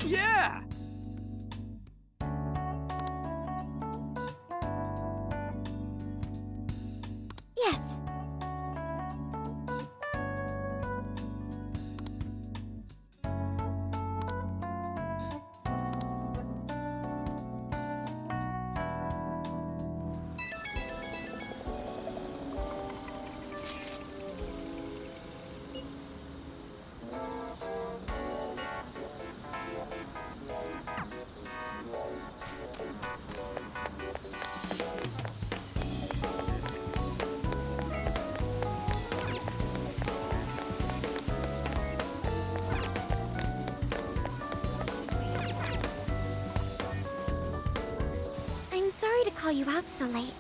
Yeah! Yes. I'm sorry to call you out so late.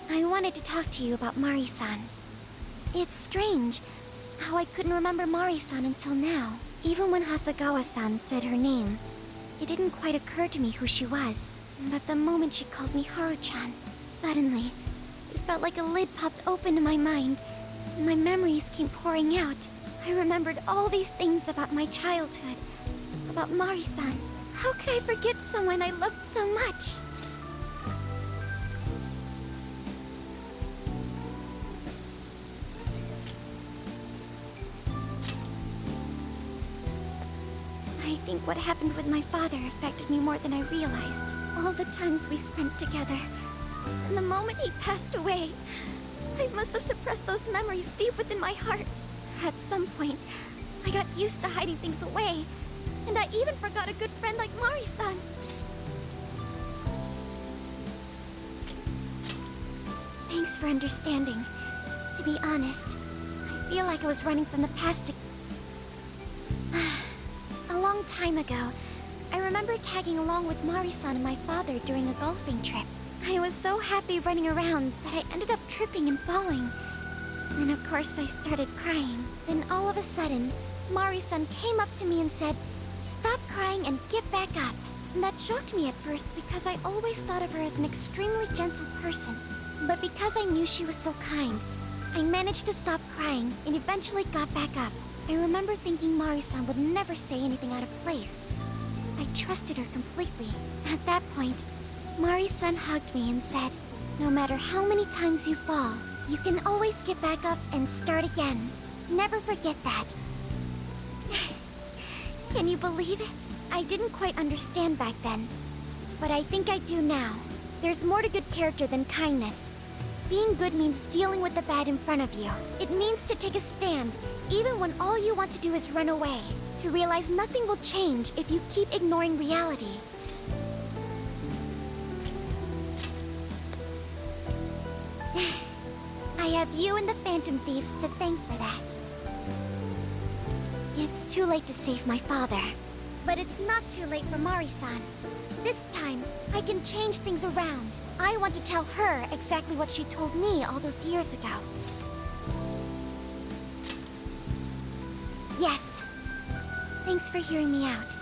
I wanted to talk to you about Mari-san. It's strange how I couldn't remember Mari-san until now. Even when Hasagawa-san said her name, it didn't quite occur to me who she was. But the moment she called me Haru-chan, suddenly, it felt like a lid popped open in my mind, and my memories came pouring out. I remembered all these things about my childhood, about Mari-san. How could I forget someone I loved so much? I think what happened with my father affected me more than I realized. All the times we spent together. And the moment he passed away, I must have suppressed those memories deep within my heart. At some point, I got used to hiding things away, and I even forgot a good friend like Mari-san. Thanks for understanding. To be honest, I feel like I was running from the past. A long time ago, I remember tagging along with Mari-san and my father during a golfing trip. I was so happy running around that I ended up tripping and falling. And of course I started crying. Then all of a sudden, Mari-san came up to me and said, "Stop crying and get back up." And that shocked me at first because I always thought of her as an extremely gentle person. But because I knew she was so kind, I managed to stop crying and eventually got back up. I remember thinking Mari-san would never say anything out of place. I trusted her completely. At that point, Mari-san hugged me and said, "No matter how many times you fall, you can always get back up and start again. Never forget that." Can you believe it? I didn't quite understand back then, but I think I do now. There's more to good character than kindness. Being good means dealing with the bad in front of you. It means to take a stand, even when all you want to do is run away. To realize nothing will change if you keep ignoring reality. I have you and the Phantom Thieves to thank for that. It's too late to save my father, but it's not too late for Mari-san. This time, I can change things around. I want to tell her exactly what she told me all those years ago. Yes. Thanks for hearing me out.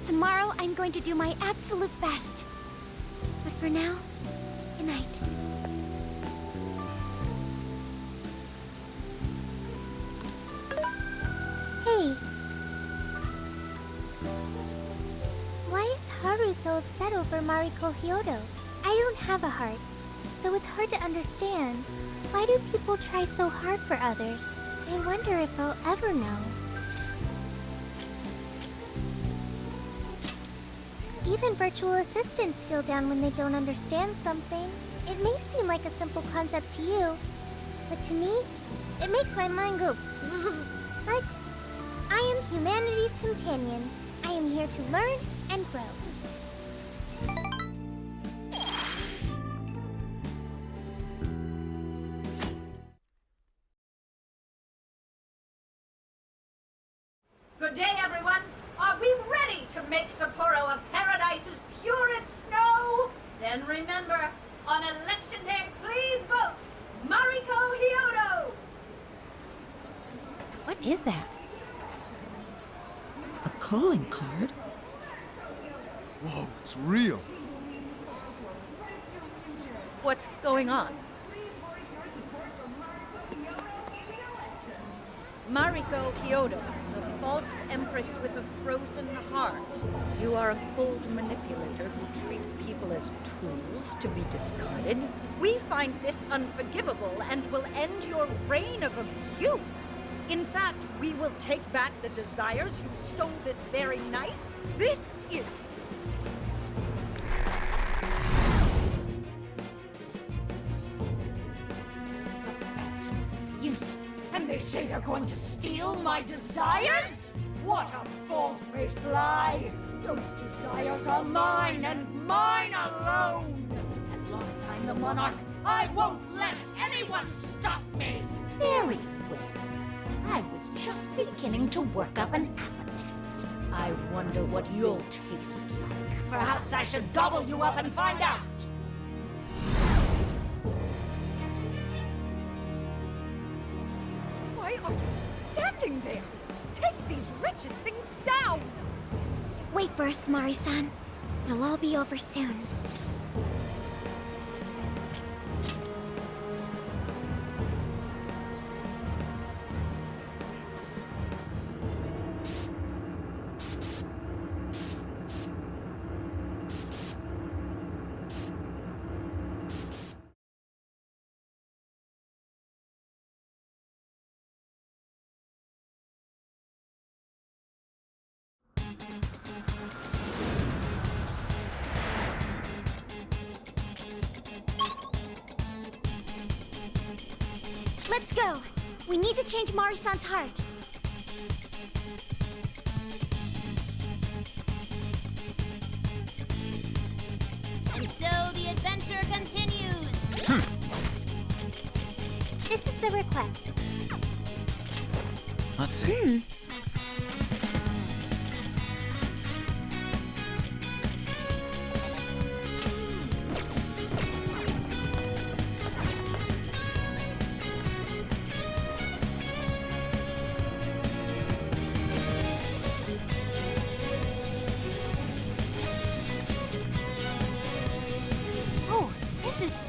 Tomorrow, I'm going to do my absolute best. But for now, good night. Hey. Why is Haru so upset over Mariko Hyodo? I don't have a heart, so it's hard to understand. Why do people try so hard for others? I wonder if I'll ever know. Even virtual assistants feel down when they don't understand something. It may seem like a simple concept to you, but to me, it makes my mind go. But I am humanity's companion. I am here to learn and grow. Good day, everyone. Are we ready to make Sapporo a paradise as pure as snow? Then remember, on election day, please vote Mariko Hyodo! What is that? A calling card? Whoa, it's real. what's going on. Mariko, Hyodo, the false empress with a frozen heart. You are a cold manipulator who treats people as tools to be discarded. We find this unforgivable and will end your reign of abuse. In fact, we will take back the desires you stole this very night. This is... Use. And they say they're going to steal my desires? What a bald-faced lie! Those desires are mine and mine alone! As long as I'm the monarch, I won't let anyone stop me! Very well. I was just beginning to work up an appetite. I wonder what you'll taste like. Perhaps I should gobble you up and find out! Why are you just standing there? Take these wretched things down! Wait for us, Mari-san. It'll all be over soon. Let's go! We need to change Mari-san's heart. And so the adventure continues! This is the request. Let's see. Oh, this is...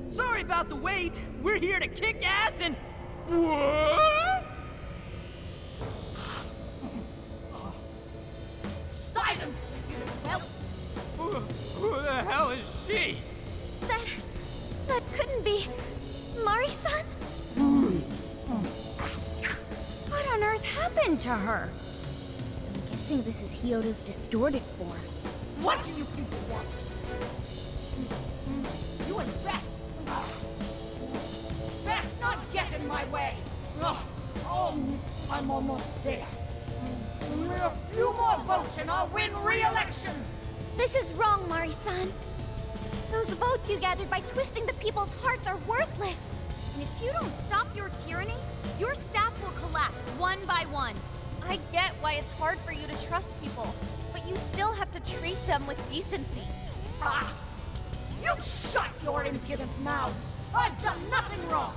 Sorry about the wait. We're here to kick ass and... What? Silence, you whelp! Who the hell is she? That couldn't be... Mari-san? What on earth happened to her? I'm guessing this is Hyodo's distorted form. What do you people want? You had best... Best not get in my way! I'm almost there. A few more votes and I'll win re-election! This is wrong, Mari-san. Those votes you gathered by twisting the people's hearts are worthless. And if you don't stop your tyranny, your staff will collapse one by one. I get why it's hard for you to trust people, but you still have to treat them with decency. Ah! You shut your impudent mouths! I've done nothing wrong!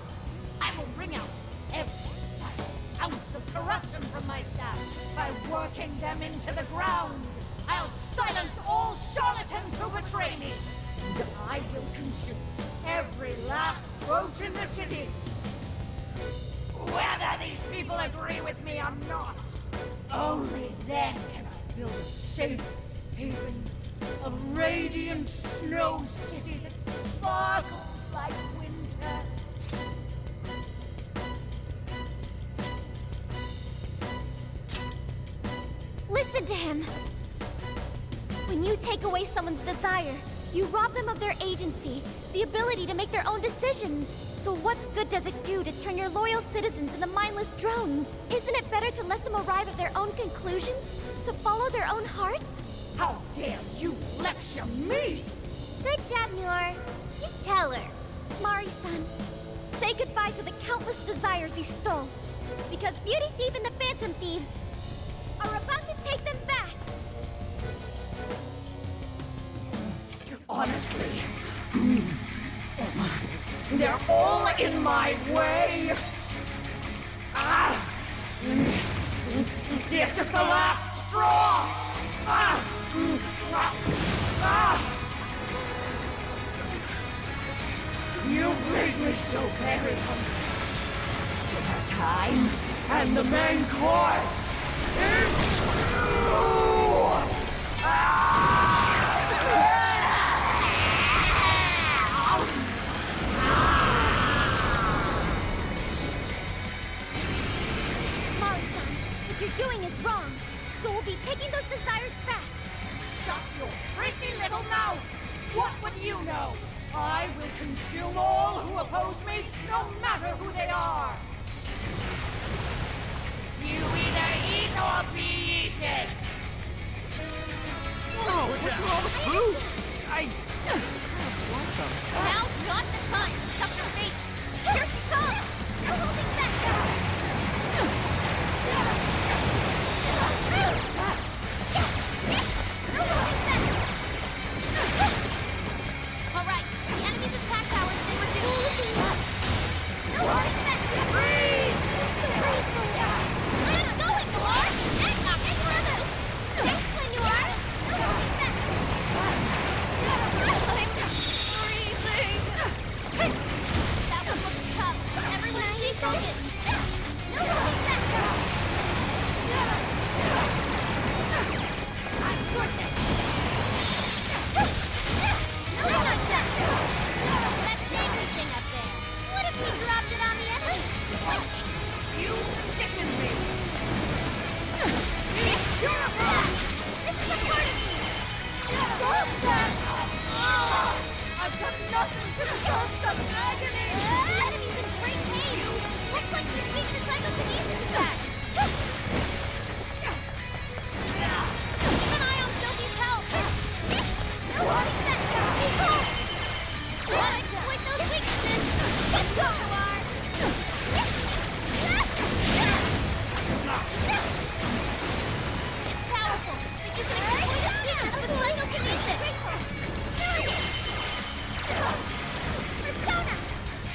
I will wring out every last ounce of corruption from my staff by working them into the ground! I'll silence all charlatans who betray me! And I will consume every last vote in the city! Whether these people agree with me or not, only then can I build a safe haven, a radiant snow city that sparkles like winter. Listen to him. When you take away someone's desire, you rob them of their agency, the ability to make their own decisions. So what good does it do to turn your loyal citizens into mindless drones? Isn't it better to let them arrive at their own conclusions? To follow their own hearts? How dare you lecture me! Good job, Muir. Keep tell her. Mari-san, say goodbye to the countless desires you stole. Because Beauty Thief and the Phantom Thieves are about to take them back. Honestly, they're all in my way. This is the last straw. You've made me so very hungry. It's dinner time, and the main course is Mari-san, what you're doing is wrong. So we'll be taking those desires back. Shut your prissy little mouth! What would you know? I will consume all who oppose me, no matter who they are! You either eat or be eaten! Oh, what's wrong with food? I want some. Now's not the time to stuff your face! Here she comes! No holding back. All right, the enemy's attack power has been reduced. No holding back. Freeze! I'm so grateful. Get going, Noir! And knock it further! Thanks, Lenore. No holding back. I'm freezing! That one looks tough. Everyone stay focused! No holding back. My goodness! No, we're not done. That dangly thing up there. What if we dropped it on the enemy? You sicken me! You're a brat. This is a part of me. Stop that. I've done nothing to deserve such agony! The enemy's in great pain. Looks like she's weak to psychokinesis attacks. Keep an eye on Sophie's health. No holding back. Gotta exploit those weaknesses. Let's go, Noir. It's powerful, but you can exploit its weakness with psychokinesis! Persona!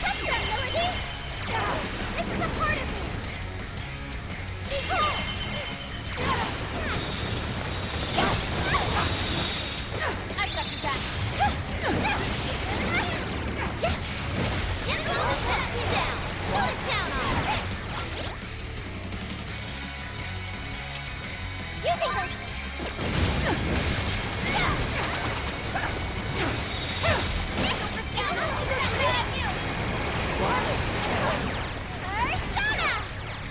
What's that, Melody? This is a part of me. Behold! I've got your back. Get it on the top, you down. Go to town on it. Using those. Persona!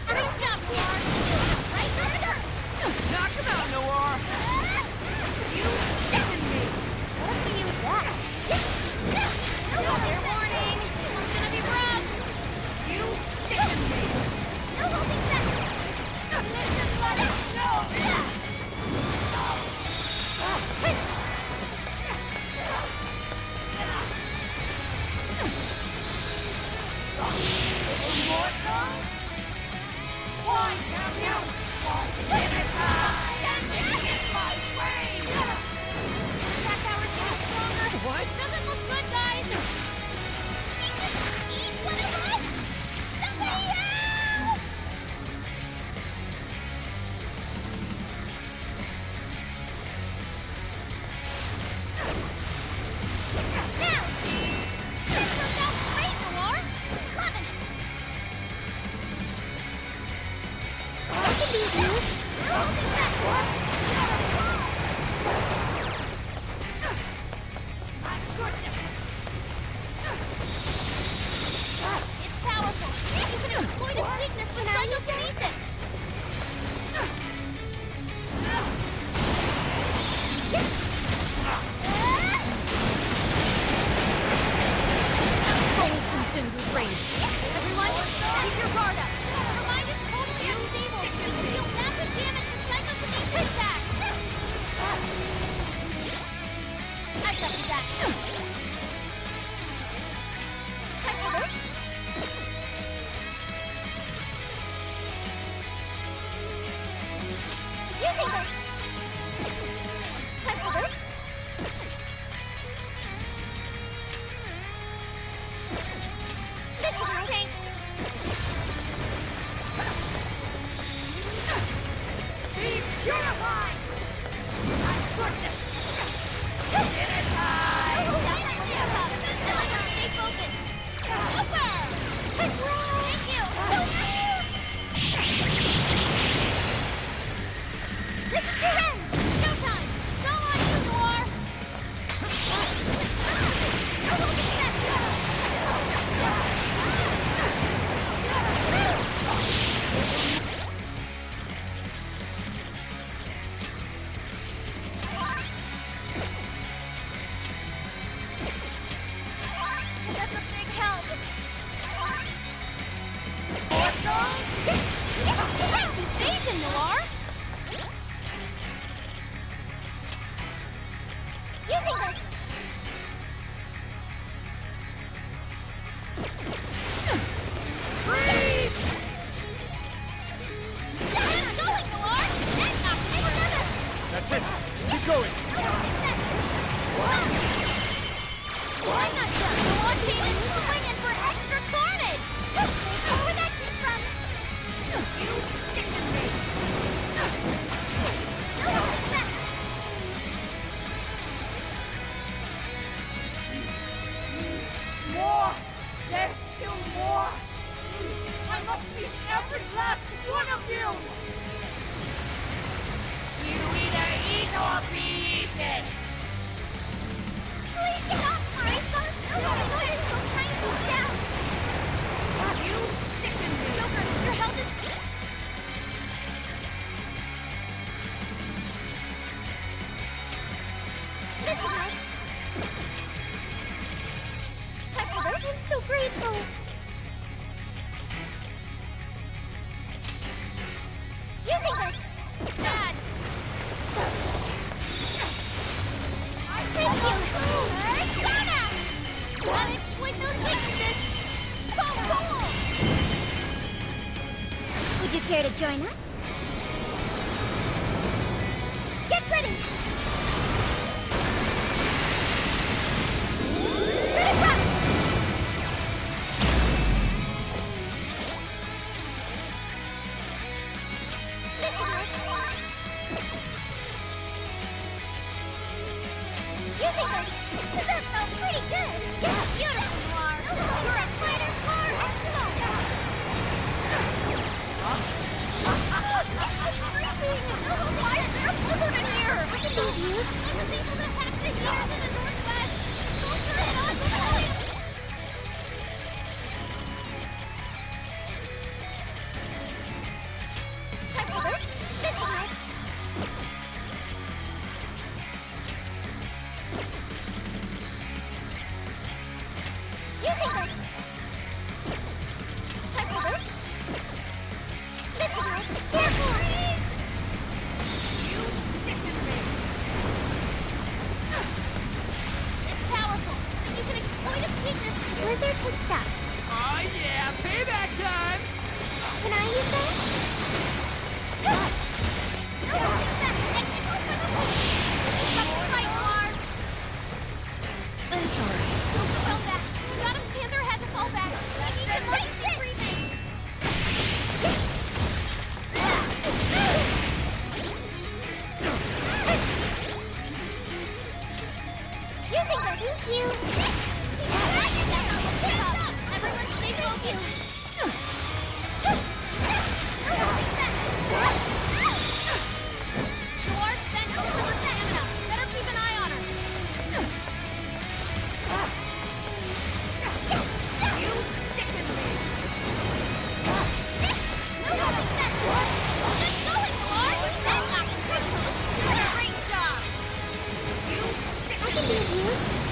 Great job, Tiara. Right where it hurts. Knock him out, Noir. You sicken me! What if we use that? Fair warning, this one's gonna be rough! You sicken me! No holding back. Morsel? Why, damn you? Why did it stop standing in my way? Attack power's getting stronger! What? Doesn't look good, guys! She just eat one of us. Somebody help! Now! This worked out great, Noir. Loving it. I can be of use. Holding back. My goodness! That's a big help. Nice evasion, Noir. Using this. Get going, Noir. And knock it another. That's it. Keep going. I'm not done. Noir came in swinging for extra carnage. Where'd that come from? You sicken me! More! There's still more! I must meet every last one of you! You either eat or be eaten! Please stop, Mariko! No, you're so trying to down. You sicken me! Joker, your health is... This should help. I'm so grateful. Using this. Bad. Thank you. Persona! Gotta exploit those weaknesses. Go, cool! Would you care to join us? Get ready. Critical! This should work. Using this. That felt pretty good. Yeah, beautiful, Noir. You're a fighter par excellence. It's freezing. Why is there a blizzard in here? I can be of use. I was able to hack the heater to the northwest. Soldier it on the way. Time for this. This should work. Using this. Time for this. This should work. Careful! You sicken me! It's powerful, and you can exploit its weakness. Blizzard has stopped. Oh yeah, payback time! Can I use that? Right, Noir. It's alright. Fell back. Got him. Panther had to fall back. We need emergency treatment. Using this. Thank you. Everyone stay focused. Noir spent most of her stamina. Better keep an eye on her. You sicken me! Get going, Noir. That's not critical. Great job. You I sicken can be of use. me!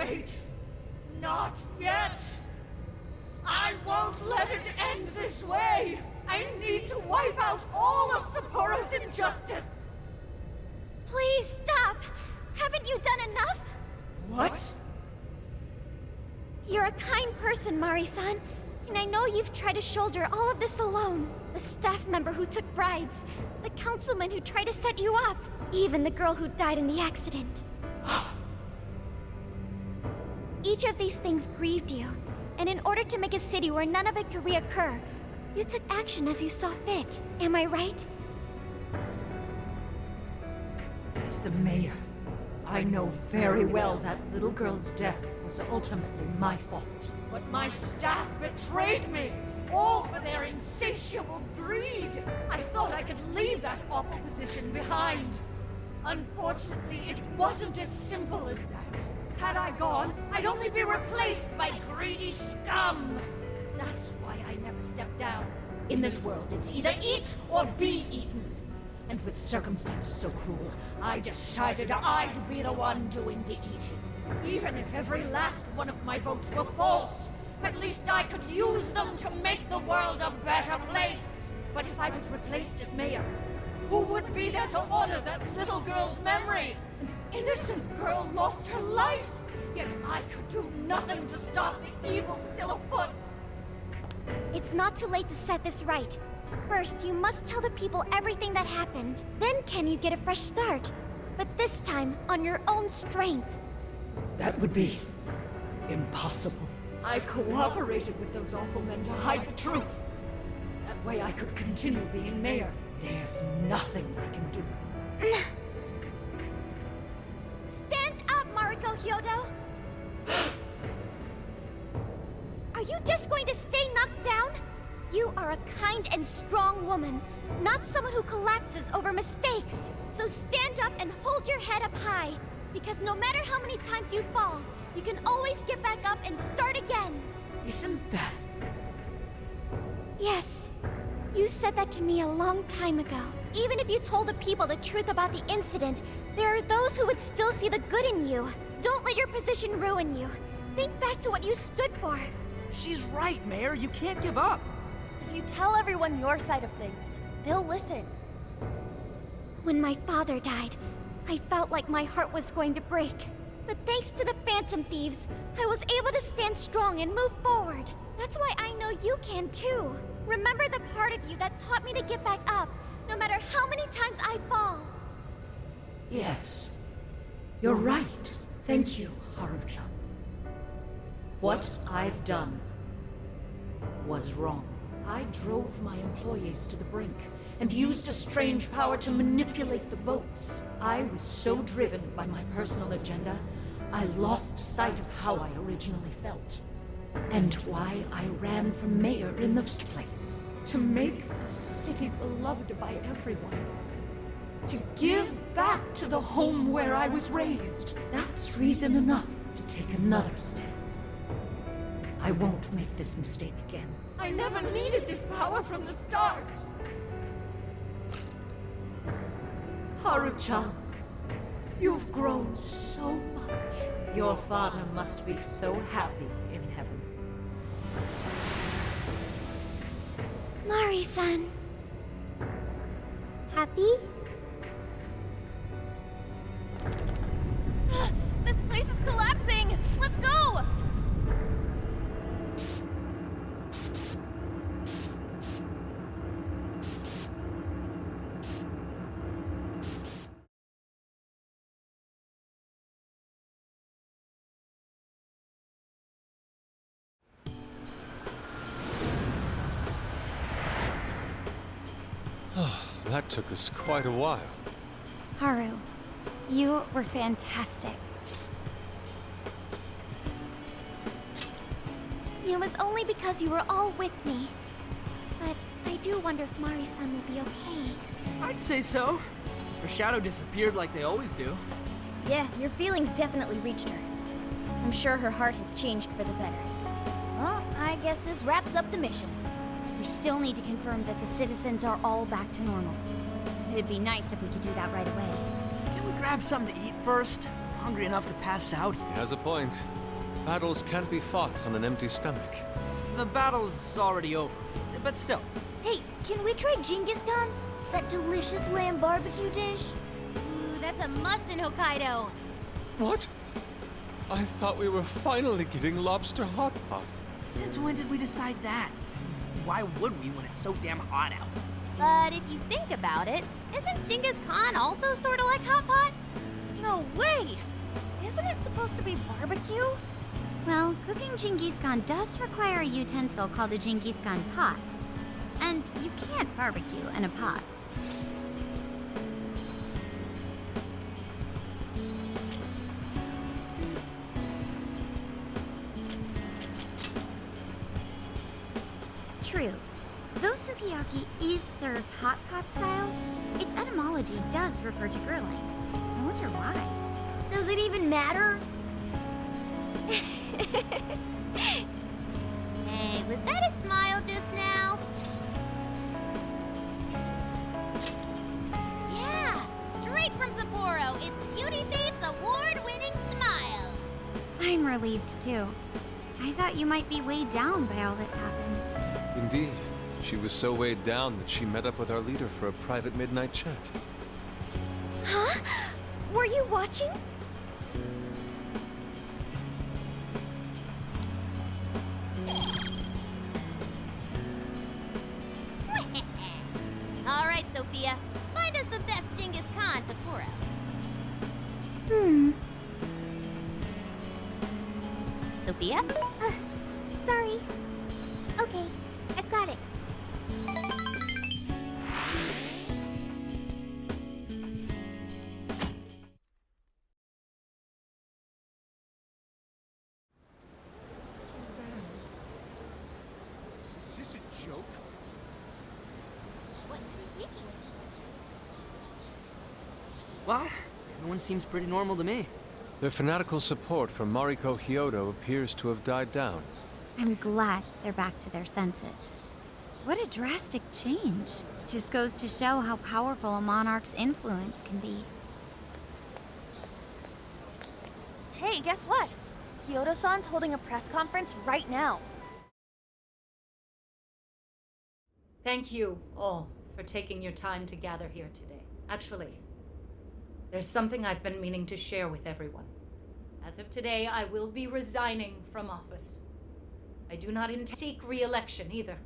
Wait. Not yet. I won't let it end this way. I need to wipe out all of Sapporo's injustice. Please stop! Haven't you done enough? What? You're a kind person, Mari-san, and I know you've tried to shoulder all of this alone. The staff member who took bribes, the councilman who tried to set you up, even the girl who died in the accident. Each of these things grieved you, and in order to make a city where none of it could reoccur, you took action as you saw fit. Am I right? As the mayor, I know very well that little girl's death was ultimately my fault. But my staff betrayed me, all for their insatiable greed. I thought I could leave that awful position behind. Unfortunately, it wasn't as simple as that. Had I gone, I'd only be replaced by greedy scum. That's why I never stepped down. In this world, it's either eat or be eaten. And with circumstances so cruel, I decided I'd be the one doing the eating. Even if every last one of my votes were false, at least I could use them to make the world a better place. But if I was replaced as mayor, who would be there to honor that little girl's memory? An innocent girl lost her life, yet I could do nothing to stop the evil still afoot. It's not too late to set this right. First, you must tell the people everything that happened. Then can you get a fresh start? But this time, on your own strength. That would be impossible. I cooperated with those awful men to hide the truth. That way I could continue being mayor. There's nothing I can do. Stand up, Mariko Hyodo! Are you just going to stay knocked down? You are a kind and strong woman, not someone who collapses over mistakes. So stand up and hold your head up high, because no matter how many times you fall, you can always get back up and start again. Isn't that... Yes. You said that to me a long time ago. Even if you told the people the truth about the incident, there are those who would still see the good in you. Don't let your position ruin you. Think back to what you stood for. She's right, Mayor. You can't give up. If you tell everyone your side of things, they'll listen. When my father died, I felt like my heart was going to break. But thanks to the Phantom Thieves, I was able to stand strong and move forward. That's why I know you can too. Remember the part of you that taught me to get back up, no matter how many times I fall. Yes. You're right. Thank you, Haruchan. What I've done was wrong. I drove my employees to the brink and used a strange power to manipulate the votes. I was so driven by my personal agenda, I lost sight of how I originally felt. And why I ran for mayor in the first place. To make a city beloved by everyone. To give back to the home where I was raised. That's reason enough to take another step. I won't make this mistake again. I never needed this power from the start. Haruchan, you've grown so much. Your father must be so happy in heaven. Mari-san. Happy? This place is collapsing! Let's go! That took us quite a while. Haru, you were fantastic. It was only because you were all with me. But I do wonder if Mari-san will be okay. I'd say so. Her shadow disappeared like they always do. Yeah, your feelings definitely reached her. I'm sure her heart has changed for the better. Well, I guess this wraps up the mission. We still need to confirm that the citizens are all back to normal. It'd be nice if we could do that right away. Can we grab something to eat first? I'm hungry enough to pass out. He has a point. Battles can't be fought on an empty stomach. The battle's already over, but still. Hey, can we try Genghis Khan? That delicious lamb barbecue dish? Ooh, that's a must in Hokkaido. What? I thought we were finally getting lobster hot pot. Since when did we decide that? Why would we when it's so damn hot out? But if you think about it, isn't Genghis Khan also sort of like hot pot? No way! Isn't it supposed to be barbecue? Well, cooking Genghis Khan does require a utensil called a Genghis Khan pot. And you can't barbecue in a pot. True. Though sukiyaki is served hot pot style, its etymology does refer to grilling. I wonder why. Does it even matter? Hey, was that a smile just now? Yeah, straight from Sapporo, it's Beauty Thief's award-winning smile. I'm relieved too. I thought you might be weighed down by all that's happened. Indeed. She was so weighed down that she met up with our leader for a private midnight chat. Huh? Were you watching? All right, Sophia, find us the best Genghis Khan Sapporo. Sophia? Sorry. Okay, I've got it. Is this a joke? What could it be? Well, everyone seems pretty normal to me. Their fanatical support for Mariko Hyodo appears to have died down. I'm glad they're back to their senses. What a drastic change. Just goes to show how powerful a monarch's influence can be. Hey, guess what? Hyodo-san's holding a press conference right now. Thank you all for taking your time to gather here today. Actually, there's something I've been meaning to share with everyone. As of today, I will be resigning from office. I do not intend to seek re-election either.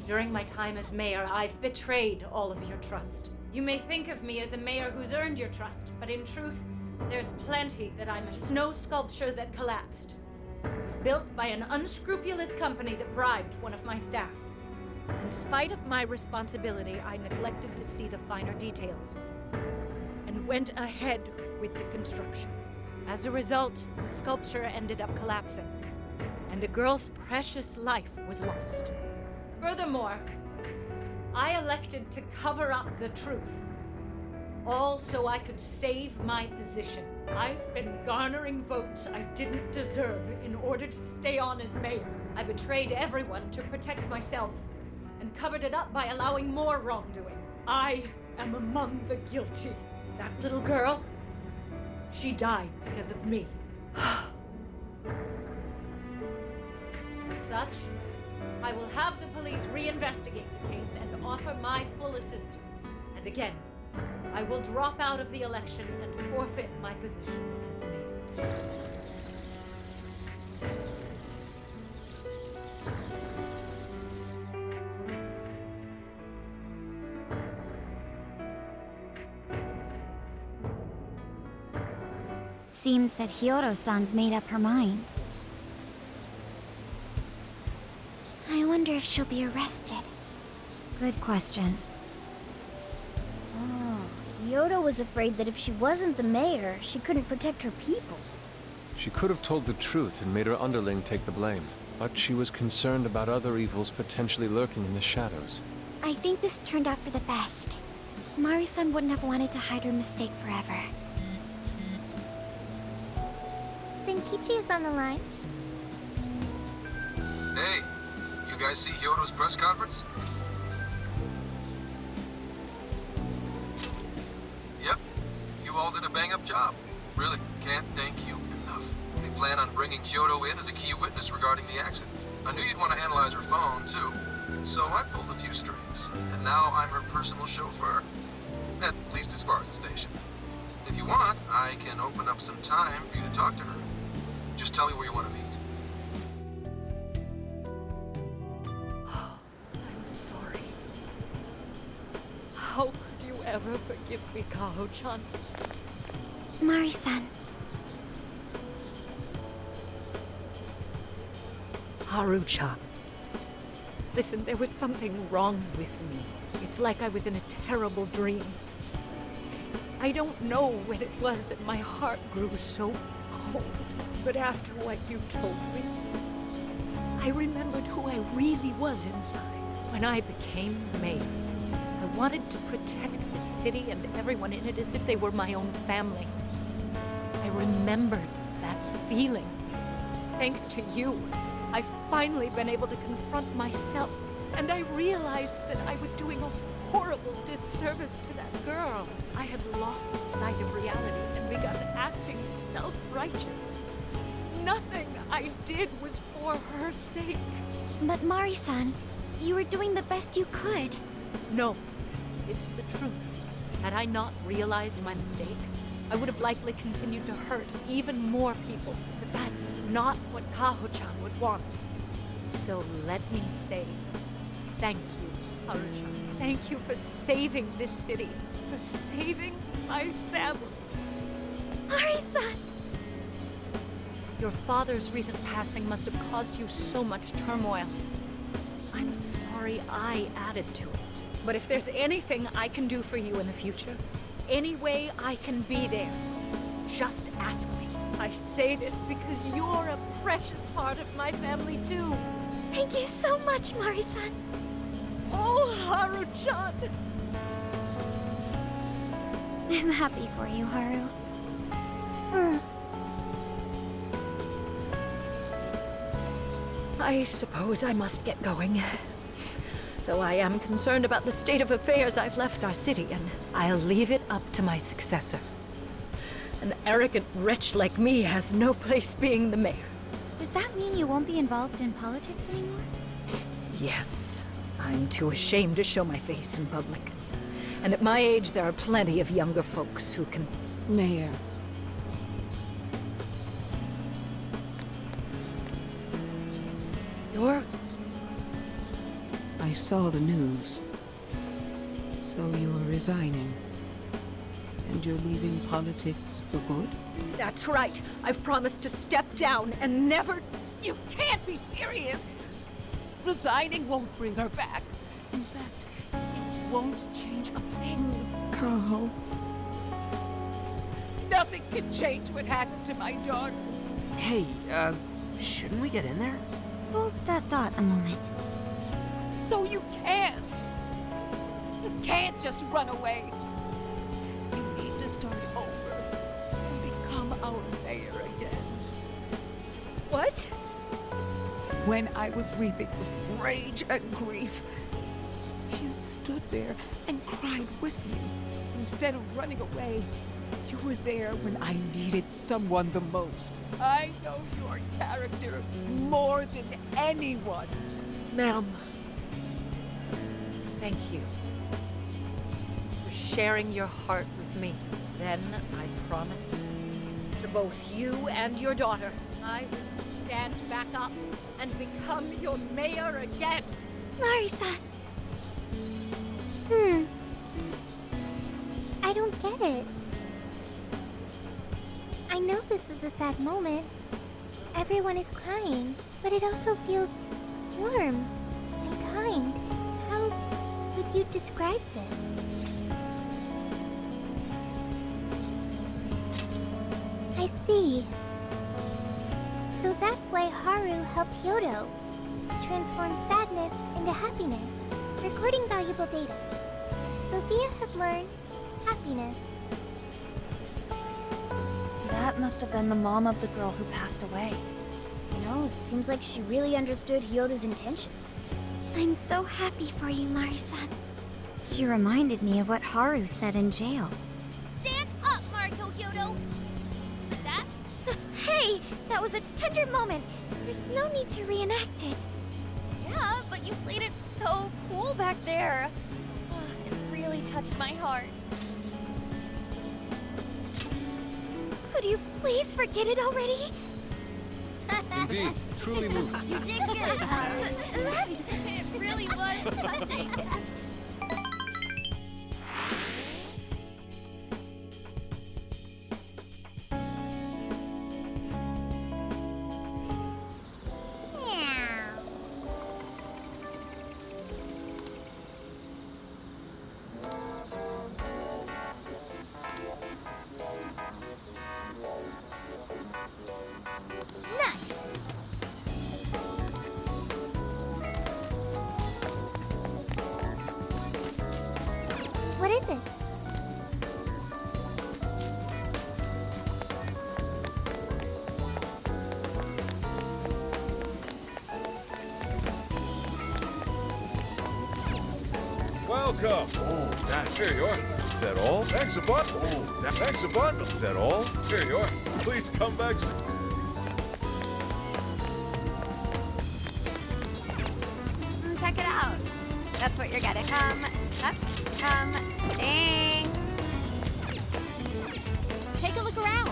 During my time as mayor, I've betrayed all of your trust. You may think of me as a mayor who's earned your trust, but in truth, there's plenty that I'm a snow sculpture that collapsed. It was built by an unscrupulous company that bribed one of my staff. In spite of my responsibility, I neglected to see the finer details and went ahead with the construction. As a result, the sculpture ended up collapsing, and a girl's precious life was lost. Furthermore, I elected to cover up the truth, all so I could save my position. I've been garnering votes I didn't deserve in order to stay on as mayor. I betrayed everyone to protect myself and covered it up by allowing more wrongdoing. I am among the guilty. That little girl, she died because of me. As such, I will have the police reinvestigate the case and offer my full assistance. And again, I will drop out of the election and forfeit my position as mayor. Seems that Hyodo-san's made up her mind. I wonder if she'll be arrested. Good question. Oh, Hyodo was afraid that if she wasn't the mayor, she couldn't protect her people. She could have told the truth and made her underling take the blame, but she was concerned about other evils potentially lurking in the shadows. I think this turned out for the best. Mari-san wouldn't have wanted to hide her mistake forever. Zenkichi is on the line. Hey, you guys see Hyodo's press conference? did a bang-up job. Really, can't thank you enough. They plan on bringing Hyodo in as a key witness regarding the accident. I knew you'd want to analyze her phone, too. So I pulled a few strings, and now I'm her personal chauffeur. At least as far as the station. If you want, I can open up some time for you to talk to her. Just tell me where you want to meet. I'm sorry. How could you ever forgive me, Kaho-chan? Mari-san. Haru-chan. Listen, there was something wrong with me. It's like I was in a terrible dream. I don't know when it was that my heart grew so cold, but after what you told me, I remembered who I really was inside. When I became mayor, I wanted to protect the city and everyone in it as if they were my own family. I remembered that feeling. Thanks to you, I've finally been able to confront myself, and I realized that I was doing a horrible disservice to that girl. I had lost sight of reality and begun acting self-righteous. Nothing I did was for her sake. But Mari-san, you were doing the best you could. No, it's the truth. Had I not realized my mistake, I would have likely continued to hurt even more people. But that's not what Kaho-chan would want. So let me say, thank you, Haru-chan. Thank you for saving this city, for saving my family. Mari-san! Your father's recent passing must have caused you so much turmoil. I'm sorry I added to it. But if there's anything I can do for you in the future, any way I can be there, just ask me. I say this because you're a precious part of my family too. Thank you so much, Mari-san. Oh, Haru-chan! I'm happy for you, Haru. I suppose I must get going. Though I am concerned about the state of affairs I've left our city, and I'll leave it up to my successor. An arrogant wretch like me has no place being the mayor. Does that mean you won't be involved in politics anymore? Yes, I'm too ashamed to show my face in public. And at my age, there are plenty of younger folks who can... Mayor. You're... I saw the news. So you're resigning. And you're leaving politics for good? That's right. I've promised to step down and never... You can't be serious! Resigning won't bring her back. In fact, it won't change a thing. Kaho. Nothing can change what happened to my daughter. Hey, shouldn't we get in there? Hold that thought a moment. So you can't. You can't just run away. You need to start over and become our mayor again. What? When I was weeping with rage and grief, you stood there and cried with me. Instead of running away, you were there when I needed someone the most. I know your character more than anyone. Ma'am, thank you for sharing your heart with me. Then I promise to both you and your daughter, I will stand back up and become your mayor again. Mari-san. I don't get it. I know this is a sad moment. Everyone is crying, but it also feels warm and kind. How would you describe this? I see. So that's why Haru helped Hyodo to transform sadness into happiness, recording valuable data. Sophia has learned happiness. That must have been the mom of the girl who passed away. You know, it seems like she really understood Hyodo's intentions. I'm so happy for you, Mari-san. She reminded me of what Haru said in jail. Stand up, Mariko Hyodo! That? Hey, that was a tender moment. There's no need to reenact it. Yeah, but you played it so cool back there. It really touched my heart. Could you please forget it already? Indeed, truly moving. You did good, Mari. It really was touching. Nice! What is it? Welcome. Oh, here you are. Is that all? Thanks a bunch. Oh, thanks a bunch. Is that all? Here you are. Please come back. Check it out. That's what you're getting. Staying. Take a look around.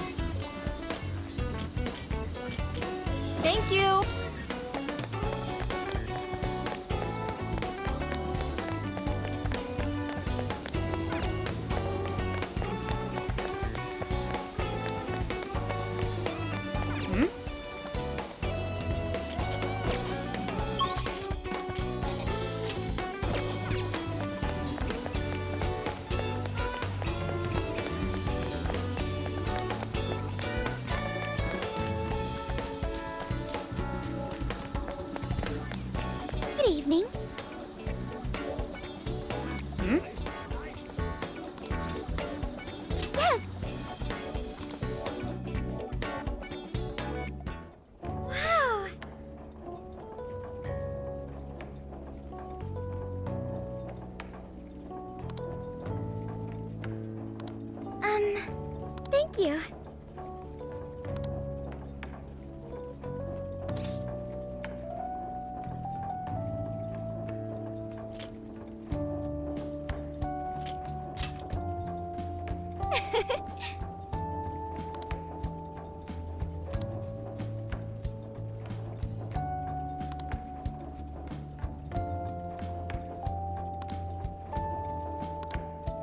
Thank you. Good evening. Yes. Wow. Thank you.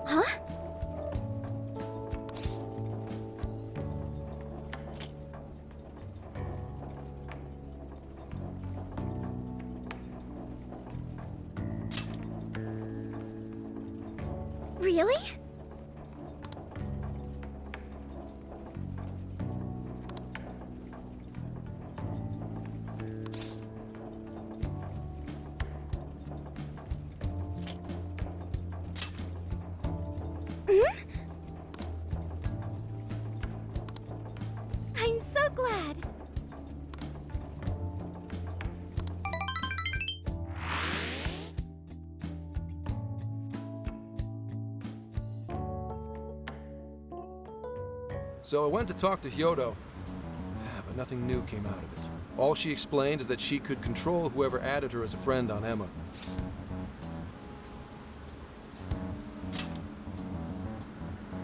Huh? Really? I'm so glad. So I went to talk to Hyodo, but nothing new came out of it. All she explained is that she could control whoever added her as a friend on Emma.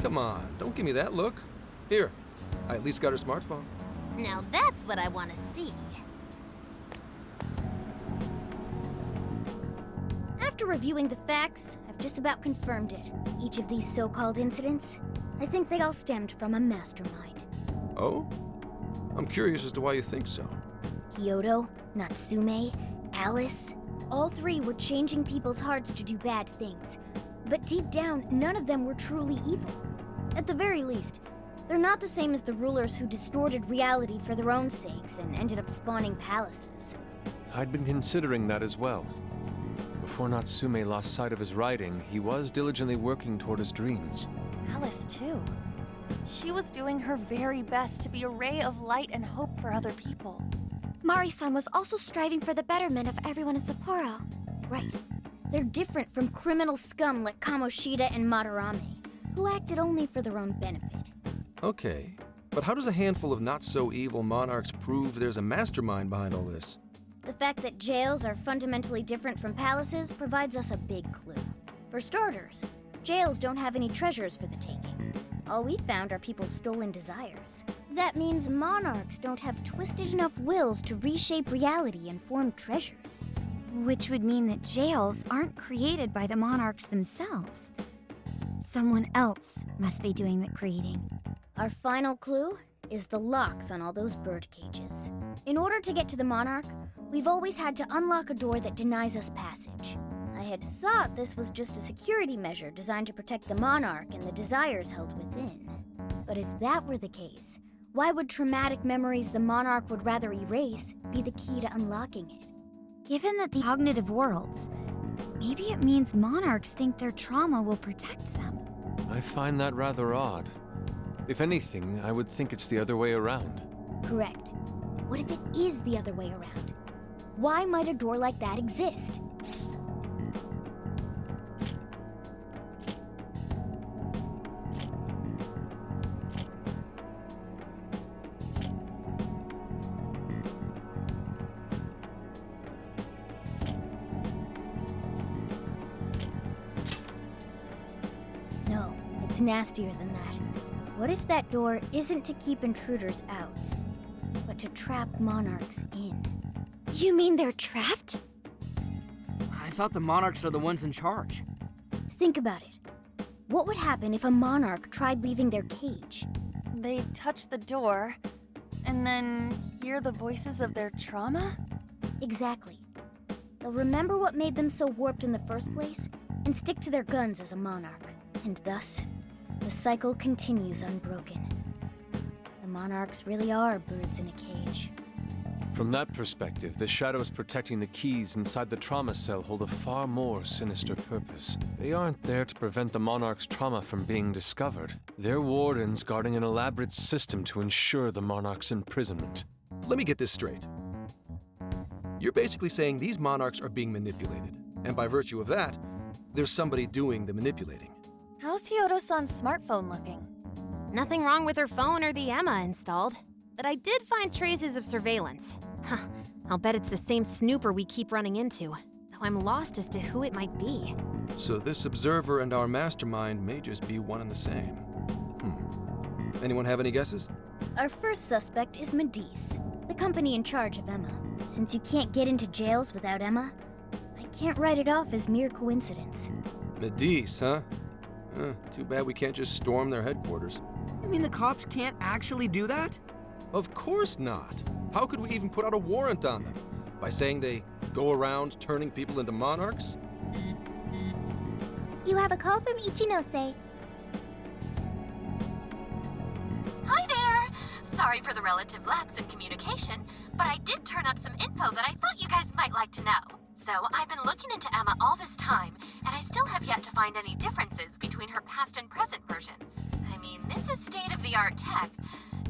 Come on, don't give me that look. Here, I at least got her smartphone. Now that's what I want to see. After reviewing the facts, I've just about confirmed it. Each of these so-called incidents, I think they all stemmed from a mastermind. Oh? I'm curious as to why you think so. Hyodo, Natsume, Alice, all three were changing people's hearts to do bad things. But deep down, none of them were truly evil. At the very least, they're not the same as the rulers who distorted reality for their own sakes and ended up spawning palaces. I'd been considering that as well. Before Natsume lost sight of his writing, he was diligently working toward his dreams. Alice, too. She was doing her very best to be a ray of light and hope for other people. Mari-san was also striving for the betterment of everyone in Sapporo. Right. They're different from criminal scum like Kamoshida and Madarame, who acted only for their own benefit. Okay, but how does a handful of not-so-evil monarchs prove there's a mastermind behind all this? The fact that jails are fundamentally different from palaces provides us a big clue. For starters, jails don't have any treasures for the taking. All we found are people's stolen desires. That means monarchs don't have twisted enough wills to reshape reality and form treasures. Which would mean that jails aren't created by the monarchs themselves. Someone else must be doing the creating. Our final clue is the locks on all those bird cages. In order to get to the monarch, we've always had to unlock a door that denies us passage. I had thought this was just a security measure designed to protect the monarch and the desires held within. But if that were the case, why would traumatic memories the monarch would rather erase be the key to unlocking it? Given that the cognitive worlds, maybe it means monarchs think their trauma will protect them. I find that rather odd. If anything, I would think it's the other way around. Correct. What if it is the other way around? Why might a door like that exist? No, it's nastier than that. What if that door isn't to keep intruders out, but to trap monarchs in? You mean they're trapped? I thought the monarchs are the ones in charge. Think about it. What would happen if a monarch tried leaving their cage? They'd touch the door, and then hear the voices of their trauma? Exactly. They'll remember what made them so warped in the first place, and stick to their guns as a monarch. And thus, the cycle continues unbroken. The monarchs really are birds in a cage. From that perspective, the shadows protecting the keys inside the trauma cell hold a far more sinister purpose. They aren't there to prevent the monarch's trauma from being discovered. They're wardens guarding an elaborate system to ensure the monarch's imprisonment. Let me get this straight. You're basically saying these monarchs are being manipulated, and by virtue of that, there's somebody doing the manipulating. How's Hyodo-san's smartphone looking? Nothing wrong with her phone or the Emma installed. But I did find traces of surveillance. Huh, I'll bet it's the same snooper we keep running into, though I'm lost as to who it might be. So this observer and our mastermind may just be one and the same. Anyone have any guesses? Our first suspect is Medice, the company in charge of Emma. Since you can't get into jails without Emma, I can't write it off as mere coincidence. Medice, huh? Too bad we can't just storm their headquarters. You mean the cops can't actually do that? Of course not. How could we even put out a warrant on them? By saying they go around turning people into monarchs? You have a call from Ichinose. Hi there! Sorry for the relative lapse in communication, but I did turn up some info that I thought you guys might like to know. So I've been looking into Emma all this time, and I still have yet to find any differences between her past and present versions. I mean, this is state-of-the-art tech,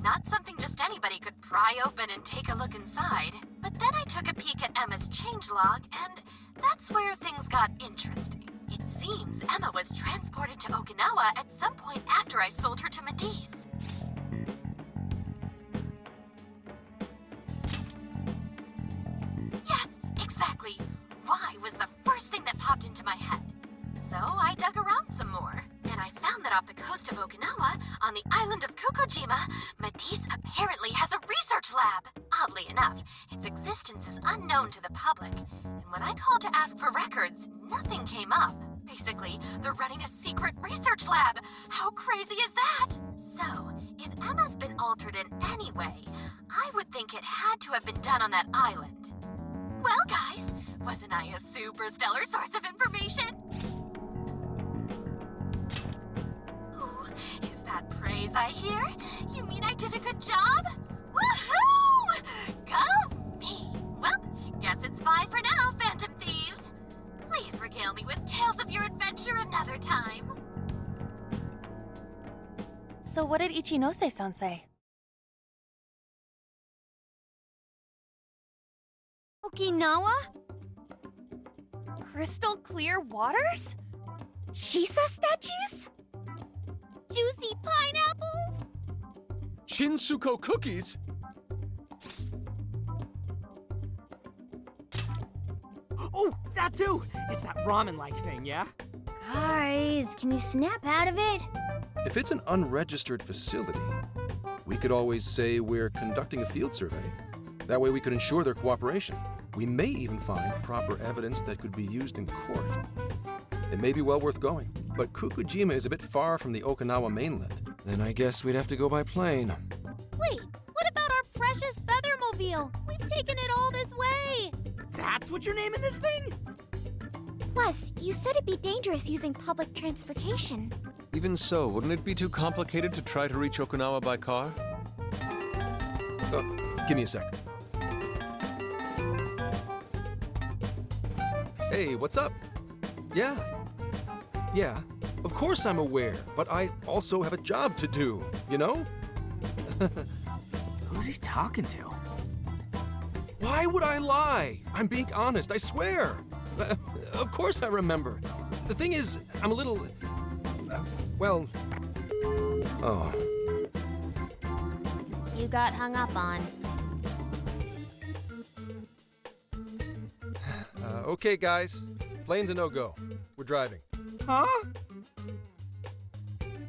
not something just anybody could pry open and take a look inside. But then I took a peek at Emma's changelog, and that's where things got interesting. It seems Emma was transported to Okinawa at some point after I sold her to Medice. Yes, exactly. Why was the first thing that popped into my head. So I dug around some more, and I found that off the coast of Okinawa, on the island of Kokojima, Medice apparently has a research lab. Oddly enough, its existence is unknown to the public, and when I called to ask for records, nothing came up. Basically, they're running a secret research lab. How crazy is that? So, if Emma's been altered in any way, I would think it had to have been done on that island. Well, guys, wasn't I a super stellar source of information? Ooh, is that praise I hear? You mean I did a good job? Woohoo! Go me! Well, guess it's bye for now, Phantom Thieves. Please regale me with tales of your adventure another time. So what did Ichinose-san say? Okinawa? Crystal clear waters? Shisa statues? Juicy pineapples? Shinsuko cookies? Oh, that too! It's that ramen-like thing, yeah? Guys, can you snap out of it? If it's an unregistered facility, we could always say we're conducting a field survey. That way we could ensure their cooperation. We may even find proper evidence that could be used in court. It may be well worth going, but Kokujima is a bit far from the Okinawa mainland. Then I guess we'd have to go by plane. Wait, what about our precious Feathermobile? We've taken it all this way! That's what you're naming this thing? Plus, you said it'd be dangerous using public transportation. Even so, wouldn't it be too complicated to try to reach Okinawa by car? Give me a sec. Hey, what's up? Yeah, of course I'm aware, but I also have a job to do, you know? Who's he talking to? Why would I lie? I'm being honest, I swear. Of course I remember. The thing is, I'm a little... Oh. You got hung up on. Okay, guys. Plane's a no-go. We're driving. Huh?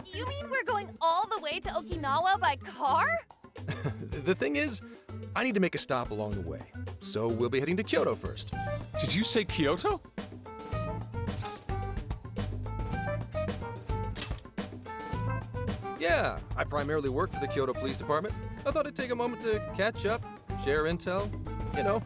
You mean we're going all the way to Okinawa by car? The thing is, I need to make a stop along the way. So we'll be heading to Kyoto first. Did you say Kyoto? Yeah, I primarily work for the Kyoto Police Department. I thought I'd take a moment to catch up, share intel, you know,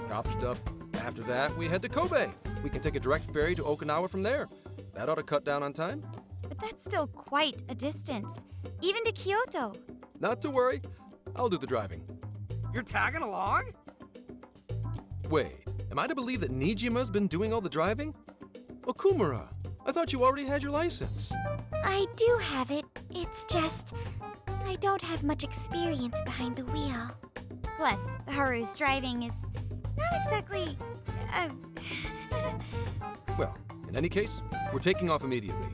cop stuff. After that, we head to Kobe. We can take a direct ferry to Okinawa from there. That ought to cut down on time. But that's still quite a distance, even to Kyoto. Not to worry, I'll do the driving. You're tagging along? Wait, am I to believe that Nijima's been doing all the driving? Okumura, I thought you already had your license. I do have it. It's just, I don't have much experience behind the wheel. Plus, Haru's driving is not exactly... Well, in any case, we're taking off immediately.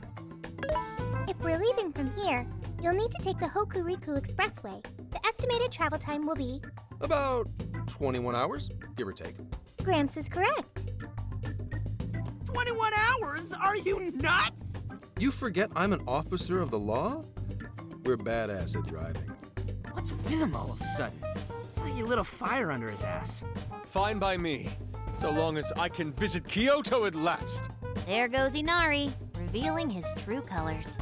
If we're leaving from here, you'll need to take the Hokuriku Expressway. The estimated travel time will be... About 21 hours, give or take. Gramps is correct. 21 hours? Are you nuts? You forget I'm an officer of the law? We're badass at driving. What's with him all of a sudden? It's like he lit a fire under his ass. Fine by me, so long as I can visit Kyoto at last. There goes Inari, revealing his true colors.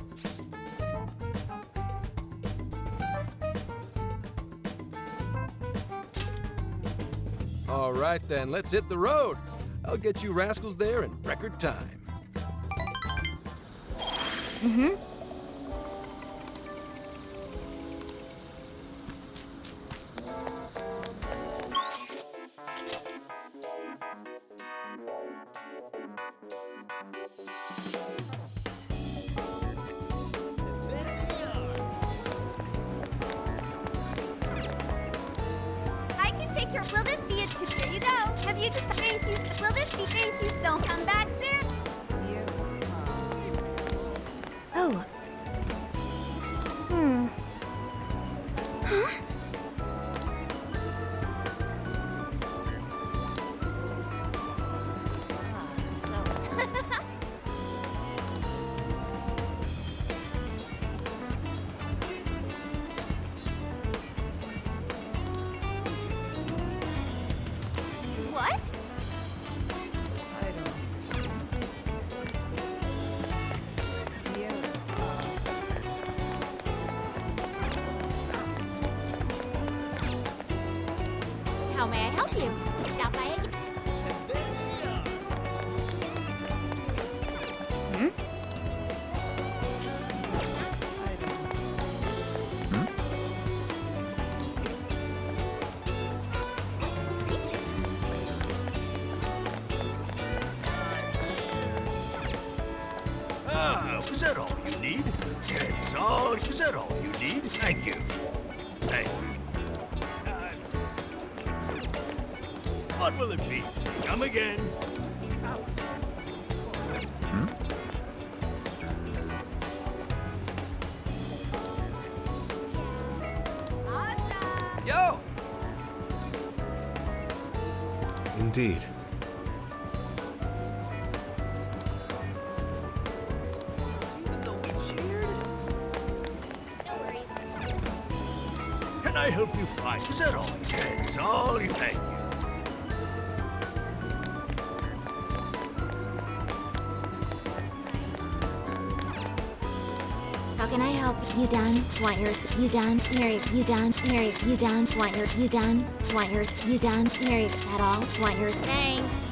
All right then, let's hit the road. I'll get you rascals there in record time. Mm-hmm. I can take your... Will this be it too? There you go. Have you just... Thank you. Will this be... Thank you. So come back soon. Oh. Huh? What? I don't. How may I help you? Stop by again. Hmm? Was that all you need? That's all. Is that all you need? Thank you. Thank you. What will it be? Come again. indeed. Can I help you find? Is that all? That's all you thank you. How can I help? You done? Want yours? You done? Mary, you done? Mary, you done? Want yours? You done? Want yours? You done? Mary, at all? Want yours? Thanks.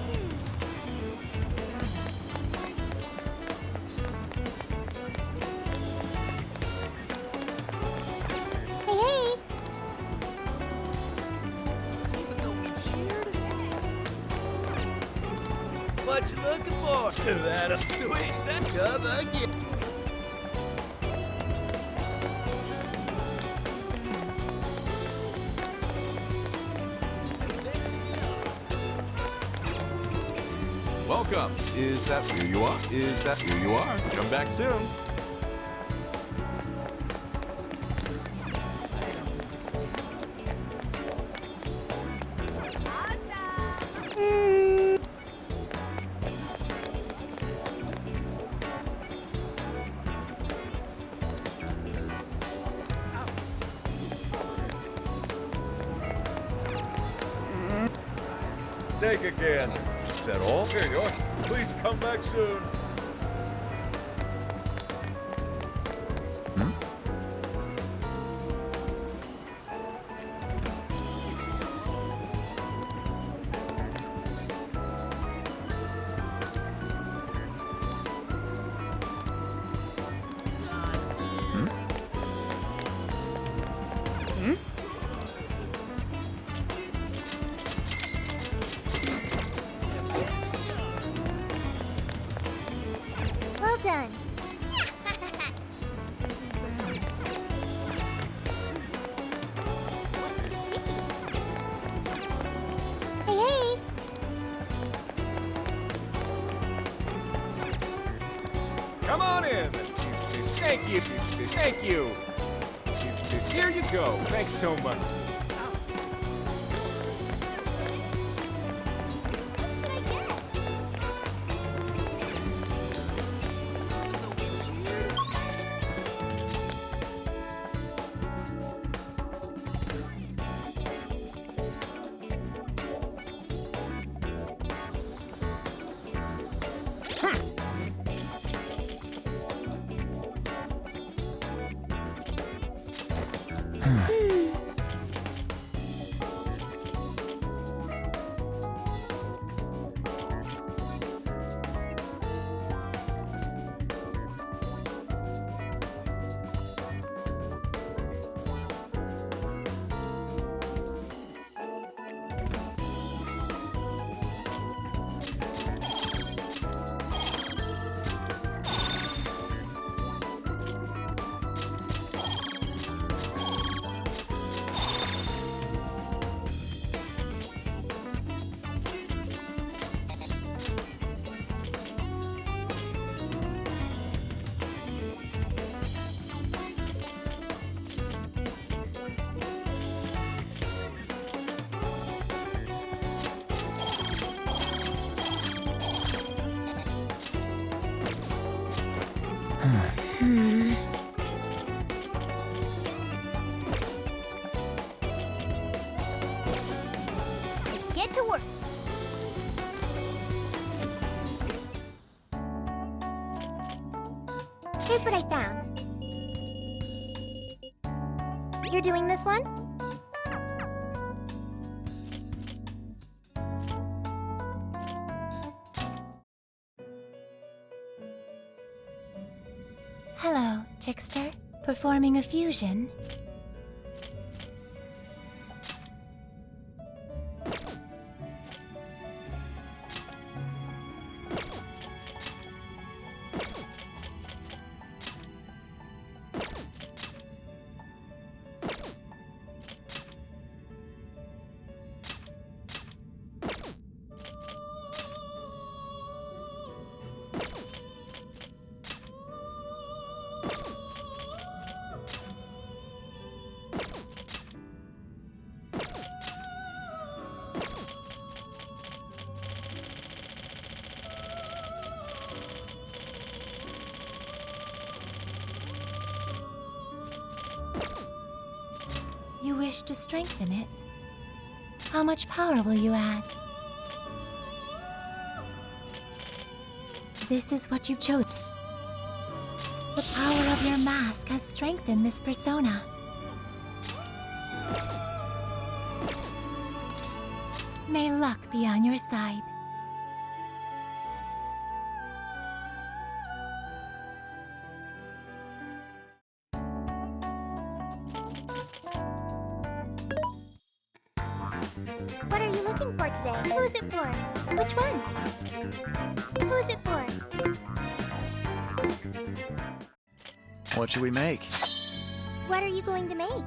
Hey, hey! What you looking for? That sweet. Come again. Welcome. Is that who you are? Is that who you are? Come back soon. Take again. Is that all? Here you are. Please come back soon. Well done. Hey, hey! Come on in. Thank you. Thank you. Here you go. Thanks so much. What should I get? Let's get to work. Here's what I found. You're doing this one? Hello, trickster. Performing a fusion. wish to strengthen it? How much power will you add? This is what you've chosen. The power of your mask has strengthened this persona. May luck be on your side. What are you looking for today? Who's it for? Which one? Who's it for? What should we make? What are you going to make?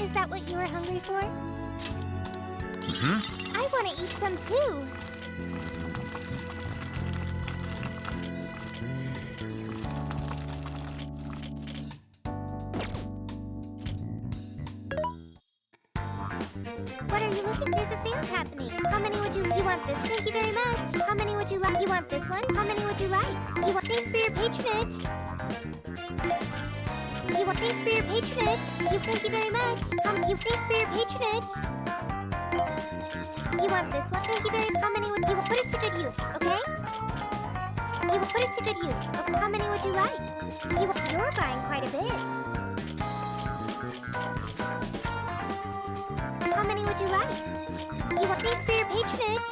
Is that what you were hungry for? Mm-hmm. I want to eat some too. What are you looking? There's a sale happening. How many would you want this? Thank you very much. How many would you like? You want this one? How many would you like? You want thanks for your patronage. You want thanks for your patronage. You thank you very much. You thanks for your patronage. You want this one? Thank you very much. How many would you put it to good use, okay? You will put it to good use. Okay. How many would you like? You're buying quite a bit. How many would you like? You want thanks for your patronage.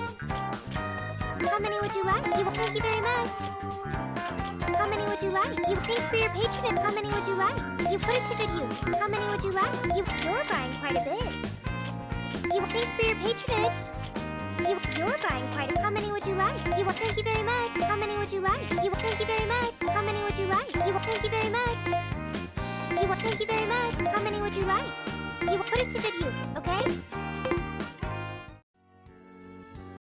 How many would you like? You will thank you very much. How many would you like? You thanks for your patronage. How many would you like? You put it to good use. How many would you like? You're buying quite a bit. You thanks for your patronage. You're buying quite a. How many would you like? You will thank you very much. How many would you like? You will thank you very much. How many would you like? You will thank you very much. You will thank you very much. How many would you like? You will put it to good use, okay?